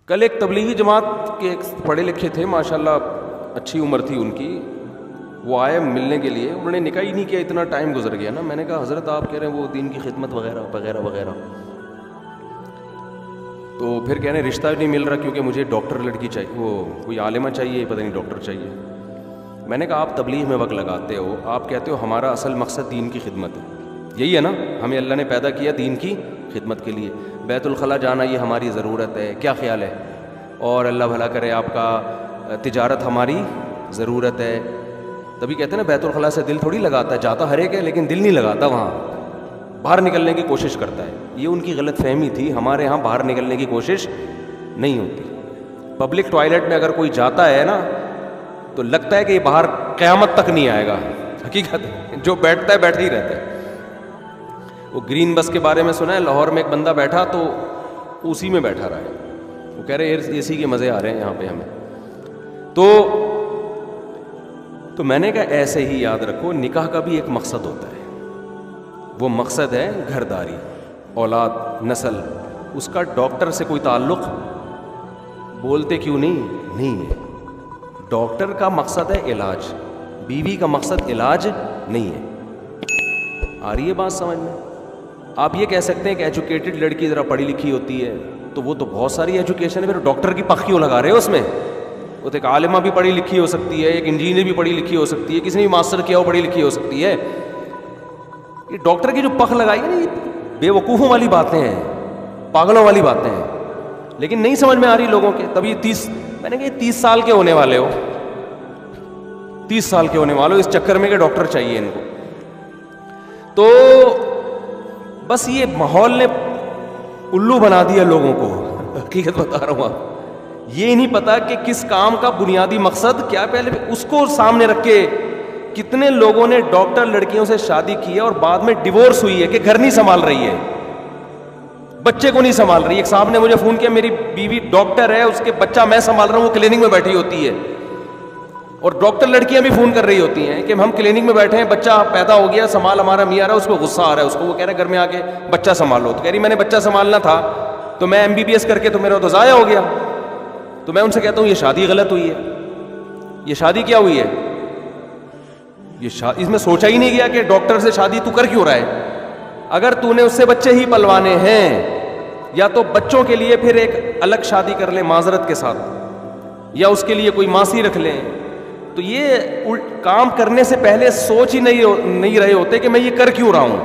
کل ایک تبلیغی جماعت کے ایک پڑھے لکھے تھے ماشاءاللہ، اچھی عمر تھی ان کی، وہ آئے ملنے کے لیے، انہوں نے نکاح ہی نہیں کیا، اتنا ٹائم گزر گیا نا. میں نے کہا حضرت آپ کہہ رہے ہیں وہ دین کی خدمت وغیرہ وغیرہ وغیرہ، تو پھر کہہ رہے ہیں رشتہ نہیں مل رہا کیونکہ مجھے ڈاکٹر لڑکی چاہیے، وہ کوئی عالمہ چاہیے، پتہ نہیں ڈاکٹر چاہیے. میں نے کہا آپ تبلیغ میں وقت لگاتے ہو، آپ کہتے ہو ہمارا اصل مقصد دین کی خدمت ہے، یہی ہے نا، ہمیں اللہ نے پیدا کیا دین کی خدمت کے لیے، بیت الخلاء جانا یہ ہماری ضرورت ہے، کیا خیال ہے؟ اور اللہ بھلا کرے آپ کا تجارت ہماری ضرورت ہے. تبھی کہتے ہیں نا بیت الخلاء سے دل تھوڑی لگاتا ہے، جاتا ہر ایک ہے لیکن دل نہیں لگاتا، وہاں باہر نکلنے کی کوشش کرتا ہے. یہ ان کی غلط فہمی تھی، ہمارے ہاں باہر نکلنے کی کوشش نہیں ہوتی. پبلک ٹوائلٹ میں اگر کوئی جاتا ہے نا تو لگتا ہے کہ یہ باہر قیامت تک نہیں آئے گا. حقیقت جو بیٹھتا ہے بیٹھا ہی رہتا ہے. وہ گرین بس کے بارے میں سنا ہے، لاہور میں ایک بندہ بیٹھا تو اسی میں بیٹھا رہا ہے، وہ کہہ رہے اے سی کے مزے آ رہے ہیں یہاں پہ ہمیں. تو میں نے کہا ایسے ہی یاد رکھو، نکاح کا بھی ایک مقصد ہوتا ہے، وہ مقصد ہے گھرداری، اولاد، نسل. اس کا ڈاکٹر سے کوئی تعلق بولتے کیوں نہیں ہے. ڈاکٹر کا مقصد ہے علاج، بیوی کا مقصد علاج نہیں ہے. آ رہی ہے بات سمجھ میں؟ آپ یہ کہہ سکتے ہیں کہ ایجوکیٹڈ لڑکی ذرا پڑھی لکھی ہوتی ہے تو وہ تو بہت ساری ایجوکیشن ہے، پھر ڈاکٹر کی پخ کیوں لگا رہے ہو اس میں؟ وہ تو ایک عالمہ بھی پڑھی لکھی ہو سکتی ہے، ایک انجینئر بھی پڑھی لکھی ہو سکتی ہے، کسی نے بھی ماسٹر کیا ہو پڑھی لکھی ہو سکتی ہے. یہ ڈاکٹر کی جو پخ لگائی ہے نا، یہ بے وقوفوں والی باتیں ہیں، پاگلوں والی باتیں ہیں، لیکن نہیں سمجھ میں آ رہی لوگوں کے. تب یہ میں نے کہا 30 سال کے ہونے والے ہو، 30 سال کے ہونے والے ہو اس چکر میں کہ ڈاکٹر چاہیے ان کو. تو بس یہ ماحول نے الو بنا دیا لوگوں کو. حقیقت بتا رہا ہوں، آپ یہ نہیں پتا کہ کس کام کا بنیادی مقصد کیا. پہلے اس کو سامنے رکھ کے کتنے لوگوں نے ڈاکٹر لڑکیوں سے شادی کی ہے اور بعد میں ڈیورس ہوئی ہے کہ گھر نہیں سنبھال رہی ہے، بچے کو نہیں سنبھال رہی. ایک صاحب نے مجھے فون کیا، میری بیوی ڈاکٹر ہے، اس کے بچہ میں سنبھال رہا ہوں، وہ کلینک میں بیٹھی ہوتی ہے. اور ڈاکٹر لڑکیاں بھی فون کر رہی ہوتی ہیں کہ ہم کلینک میں بیٹھے ہیں، بچہ پیدا ہو گیا، سنبھال ہمارا میاں آ رہا ہے، اس کو غصہ آ رہا ہے، اس کو وہ کہہ رہا ہے گھر میں آ کے بچہ سنبھالو. تو کہہ رہی میں نے بچہ سنبھالنا تھا تو میں MBBS کر کے تو میرا تو ضائع ہو گیا. تو میں ان سے کہتا ہوں یہ شادی غلط ہوئی ہے. یہ شادی کیا ہوئی ہے؟ اس میں سوچا ہی نہیں گیا کہ ڈاکٹر سے شادی تو کر کیوں رہا ہے. اگر تو نے اس سے بچے ہی پلوانے ہیں، یا تو بچوں کے لیے پھر ایک الگ شادی کر لیں معذرت کے ساتھ، یا اس کے لیے کوئی ماسی رکھ لیں. تو یہ کام کرنے سے پہلے سوچ ہی نہیں رہے ہوتے کہ میں یہ کر کیوں رہا ہوں.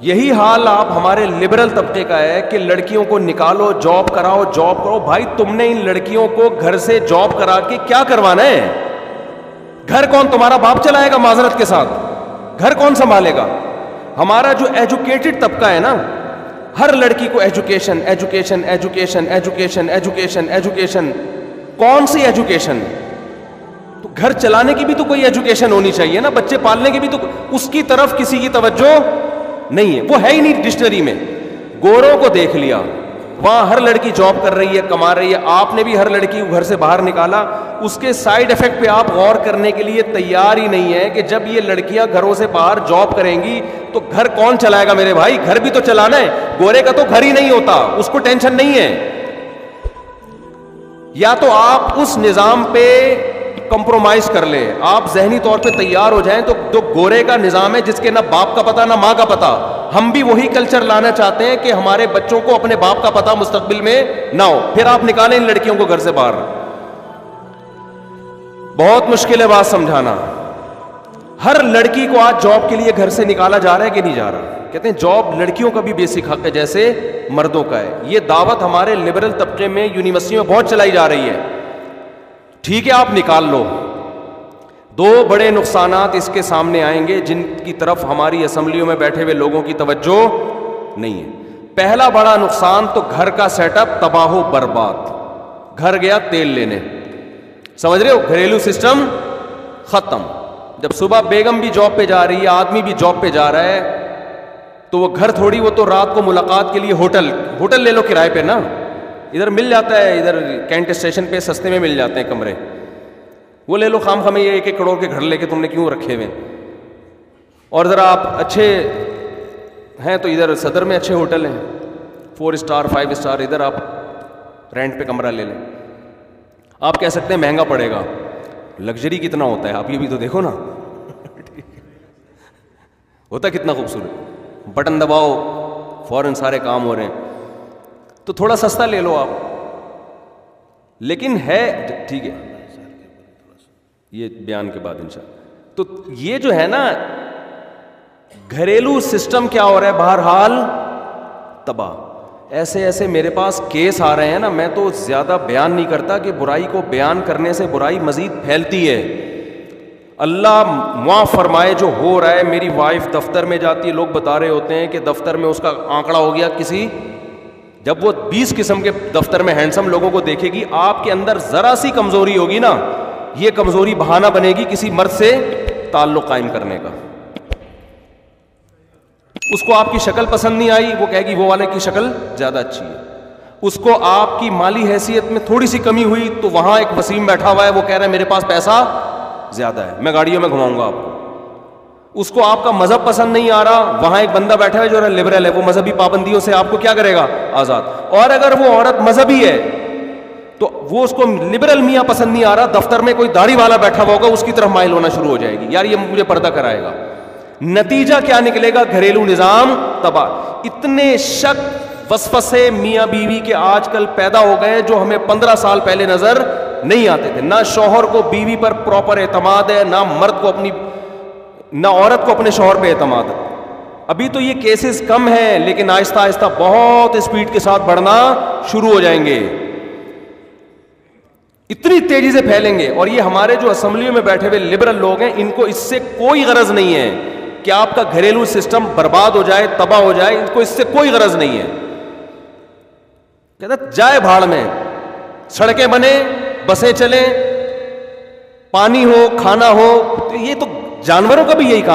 یہی حال آپ ہمارے لبرل طبقے کا ہے کہ لڑکیوں کو نکالو، جاب کراؤ، جاب کرو. بھائی تم نے ان لڑکیوں کو گھر سے جاب کرا کے کیا کروانا ہے؟ گھر کون تمہارا باپ چلائے گا؟ معذرت کے ساتھ گھر کون سنبھالے گا؟ ہمارا جو ایجوکیٹڈ طبقہ ہے نا، ہر لڑکی کو education education education education education education. کون سی ایجوکیشن؟ تو گھر چلانے کی بھی تو کوئی ایجوکیشن ہونی چاہیے نا، بچے پالنے کی بھی تو. اس کی طرف کسی کی توجہ نہیں ہے، وہ ہے ہی نہیں ڈکشنری میں. گوروں کو دیکھ لیا، وہاں ہر لڑکی جاب کر رہی ہے، کما رہی ہے. آپ نے بھی ہر لڑکی کو گھر سے باہر نکالا. اس کے سائیڈ افیکٹ پہ آپ غور کرنے کے لیے تیار ہی نہیں ہے کہ جب یہ لڑکیاں گھروں سے باہر جاب کریں گی تو گھر کون چلائے گا؟ میرے بھائی گھر بھی تو چلانا ہے. گورے کا تو گھر ہی نہیں ہوتا، اس کو ٹینشن نہیں ہے. یا تو آپ اس نظام پہ کمپرومائز کر لیں، آپ ذہنی طور پہ تیار ہو جائیں. تو جو گورے کا نظام ہے جس کے نہ باپ کا پتہ نہ ماں کا پتہ، ہم بھی وہی کلچر لانا چاہتے ہیں کہ ہمارے بچوں کو اپنے باپ کا پتہ مستقبل میں نہ ہو. پھر آپ نکالیں ان لڑکیوں کو گھر سے باہر. بہت مشکل ہے بات سمجھانا. ہر لڑکی کو آج جاب کے لیے گھر سے نکالا جا رہا ہے کہ نہیں جا رہا؟ کہتے ہیں جاب لڑکیوں کا بھی بیسک حق ہے جیسے مردوں کا ہے. یہ دعوت ہمارے لبرل طبقے میں یونیورسٹیوں میں بہت چلائی جا رہی ہے. ٹھیک ہے آپ نکال لو. دو بڑے نقصانات اس کے سامنے آئیں گے جن کی طرف ہماری اسمبلیوں میں بیٹھے ہوئے لوگوں کی توجہ نہیں ہے. پہلا بڑا نقصان تو گھر کا سیٹ اپ تباہ و برباد. گھر گیا تیل لینے، سمجھ رہے ہو؟ گھریلو سسٹم ختم. جب صبح بیگم بھی جاب پہ جا رہی ہے، آدمی بھی جاب پہ جا رہا ہے، تو وہ گھر تھوڑی، وہ تو رات کو ملاقات کے لیے ہوٹل لے لو کرائے پہ نا. ادھر مل جاتا ہے، ادھر کینٹ اسٹیشن پہ سستے میں مل جاتے ہیں کمرے، وہ لے لو. خام خامے یہ 1-1 کروڑ کے گھر لے کے تم نے کیوں رکھے ہوئے؟ اور ذرا آپ اچھے ہیں تو ادھر صدر میں اچھے ہوٹل ہیں، 4 اسٹار 5 اسٹار. ادھر آپ رینٹ پہ کمرہ لے لیں. آپ کہہ سکتے ہیں مہنگا پڑے گا, لگژری کتنا ہوتا ہے آپ یہ بھی تو دیکھو نا, ہوتا کتنا خوبصورت, بٹن دباؤ فوراً سارے کام ہو رہے ہیں. تو تھوڑا سستا لے لو آپ, لیکن ہے ٹھیک ہے, یہ بیان کے بعد انشاءاللہ. تو یہ جو ہے نا گھریلو سسٹم کیا ہو رہا ہے بہرحال تباہ. ایسے ایسے میرے پاس کیس آ رہے ہیں نا, میں تو زیادہ بیان نہیں کرتا کہ برائی کو بیان کرنے سے برائی مزید پھیلتی ہے. اللہ معاف فرمائے جو ہو رہا ہے. میری وائف دفتر میں جاتی ہے, لوگ بتا رہے ہوتے ہیں کہ دفتر میں اس کا آنکڑا ہو گیا کسی, جب وہ 20 قسم کے دفتر میں ہینڈسم لوگوں کو دیکھے گی, آپ کے اندر ذرا سی کمزوری ہوگی نا, یہ کمزوری بہانہ بنے گی کسی مرد سے تعلق قائم کرنے کا. اس کو آپ کی شکل پسند نہیں آئی, وہ کہے گی وہ والے کی شکل زیادہ اچھی ہے. اس کو آپ کی مالی حیثیت میں تھوڑی سی کمی ہوئی تو وہاں ایک وسیم بیٹھا ہوا ہے, وہ کہہ رہا ہے میرے پاس پیسہ زیادہ ہے, میں گاڑیوں میں گھماؤں گا آپ کو. اس کو آپ کا مذہب پسند نہیں آ رہا, وہاں ایک بندہ بیٹھا ہے جو لبرل ہے, وہ مذہبی پابندیوں سے آپ کو کیا کرے گا, آزاد. اور اگر وہ عورت مذہبی ہے تو وہ اس کو لبرل میاں پسند نہیں آ رہا, دفتر میں کوئی داڑھی والا بیٹھا ہوا ہوگا, اس کی طرف مائل ہونا شروع ہو جائے گی, یار یہ مجھے پردہ کرائے گا. نتیجہ کیا نکلے گا, گھریلو نظام تباہ. اتنے شک وسوسے میاں بیوی کے آج کل پیدا ہو گئے جو ہمیں 15 سال پہلے نظر نہیں آتے تھے. نہ شوہر کو بیوی پر پراپر اعتماد ہے, نہ مرد کو نہ عورت کو اپنے شوہر پہ اعتماد ہے. ابھی تو یہ کیسز کم ہیں, لیکن آہستہ آہستہ بہت اسپیڈ کے ساتھ بڑھنا شروع ہو جائیں گے, اتنی تیزی سے پھیلیں گے. اور یہ ہمارے جو اسمبلیوں میں بیٹھے ہوئے لبرل لوگ ہیں, ان کو اس سے کوئی غرض نہیں ہے کہ آپ کا گھریلو سسٹم برباد ہو جائے, تباہ ہو جائے, ان کو اس سے کوئی غرض نہیں ہے. کہتا جائے بھاڑ میں, سڑکیں بنے, بسیں چلیں, پانی ہو, کھانا ہو, یہ تو جانوروں کا بھی یہی کام